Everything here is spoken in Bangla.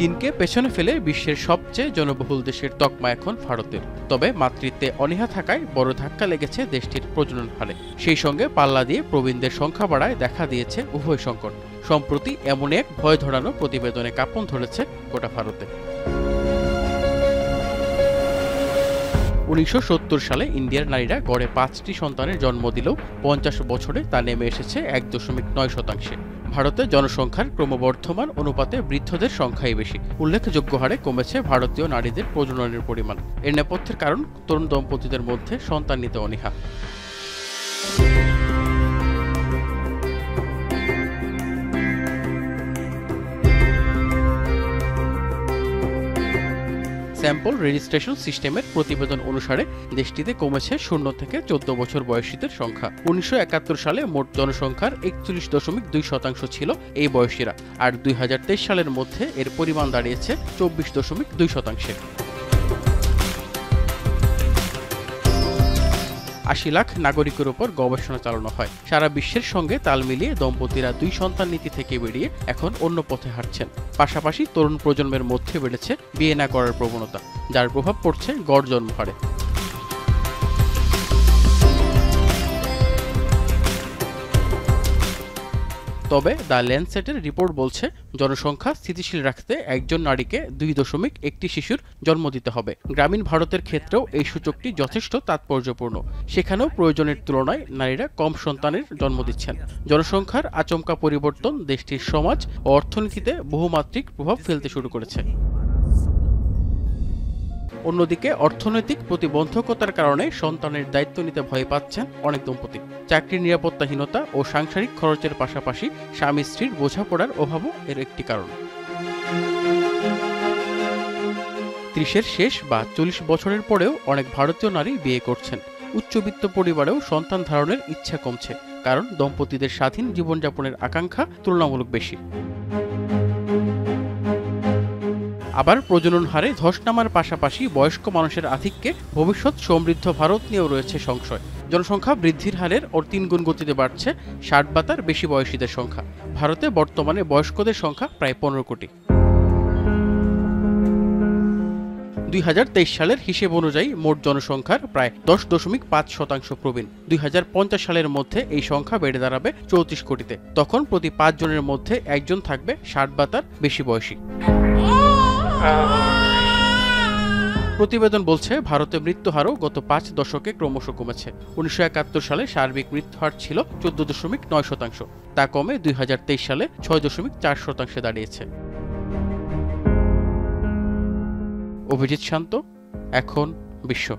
চীনকে পেছনে ফেলে বিশ্বের সবচেয়ে জনবহুল দেশের তকমা এখন ভারতের। তবে মাতৃত্বে অনীহা থাকায় বড় ধাক্কা লেগেছে দেশটির প্রজনন হারে। সেই সঙ্গে পাল্লা দিয়ে প্রবীণদের সংখ্যা বাড়ায় দেখা দিয়েছে উভয় সংকট। সম্প্রতি এমন এক ভয় ধরানো প্রতিবেদনে কাঁপন ধরেছে গোটা ভারতে। 1970 সালে ইন্ডিয়ার নারীরা গড়ে 5টি সন্তানের জন্ম দিলেও 50 বছরে তা নেমে এসেছে 1.9%। ভারতে জনসংখ্যার ক্রমবর্ধমান অনুপাতে বৃদ্ধদের সংখ্যাই বেশি। উল্লেখযোগ্য হারে কমেছে ভারতীয় নারীদের প্রজননের পরিমাণ। এর নেপথ্যের কারণ তরুণ দম্পতিদের মধ্যে সন্তান নিতে অনীহা। স্যাম্পল রেজিস্ট্রেশন সিস্টেমের প্রতিবেদন অনুসারে দেশটিতে কমেছে 0 থেকে 14 বছর বয়সীদের সংখ্যা। 1971 সালে মোট জনসংখ্যার 41.2% ছিল এই বয়সীরা, আর 2023 সালের মধ্যে এর পরিমাণ দাঁড়িয়েছে 24.2%। 80 লাখ নাগরিকের উপর গবেষণা চালানো হয়। সারা বিশ্বের সঙ্গে তাল মিলিয়ে দম্পতিরা 2 সন্তান নীতি থেকে বেরিয়ে এখন অন্য পথে হাঁটছেন। পাশাপাশি তরুণ প্রজন্মের মধ্যে বেড়েছে বিয়ে না করার প্রবণতা, যার প্রভাব পড়ছে গড় জন্মহারে। তবে দ্য ল্যান্সেটের রিপোর্ট বলছে, জনসংখ্যা স্থিতিশীল রাখতে একজন নারীকে 2.1 শিশুর জন্ম দিতে হবে। গ্রামীণ ভারতের ক্ষেত্রেও এই সূচকটি যথেষ্ট তাৎপর্যপূর্ণ। সেখানেও প্রয়োজনের তুলনায় নারীরা কম সন্তানের জন্ম দিচ্ছেন। জনসংখ্যার আচমকা পরিবর্তন দেশটির সমাজ ও অর্থনীতিতে বহুমাত্রিক প্রভাব ফেলতে শুরু করেছে। অন্যদিকে অর্থনৈতিক প্রতিবন্ধকতার কারণে সন্তানের দায়িত্ব নিতে ভয় পাচ্ছেন অনেক দম্পতি। চাকরির নিরাপত্তাহীনতা ও সাংসারিক খরচের পাশাপাশি স্বামী স্ত্রীর বোঝাপড়ার অভাবও এর একটি কারণ। 30-এর শেষ বা 40 বছরের পরেও অনেক ভারতীয় নারী বিয়ে করছেন। উচ্চবিত্ত পরিবারেও সন্তান ধারণের ইচ্ছা কমছে, কারণ দম্পতিদের স্বাধীন জীবনযাপনের আকাঙ্ক্ষা তুলনামূলক বেশি। আবার প্রজনন হারে ধস নামার পাশাপাশি বয়স্ক মানুষের আধিক্যে ভবিষ্যৎ সমৃদ্ধ ভারত নিয়েও রয়েছে সংশয়। জনসংখ্যা বৃদ্ধির হারের 3 গুণ গতিতে বাড়ছে 60 বা তার বেশি বয়সীদের সংখ্যা। ভারতে বর্তমানে বয়স্কদের সংখ্যা প্রায় 15 কোটি। 2023 সালের হিসেব অনুযায়ী মোট জনসংখ্যার প্রায় 10.5% প্রবীণ। 2050 সালের মধ্যে এই সংখ্যা বেড়ে দাঁড়াবে 34 কোটিতে। তখন প্রতি 5 জনের মধ্যে একজন থাকবে 60 বা তার বেশি বয়সী। প্রতিবেদন বলছে, ভারতে মৃত্যুহারও গত 5 দশকে ক্রমশ কমেছে। 1971 সালে সার্বিক মৃত্যুহার ছিল 14.9%। তা কমে 2023 সালে 6.4% দাঁড়িয়েছে। অভিজিৎ শান্ত, এখন বিশ্ব।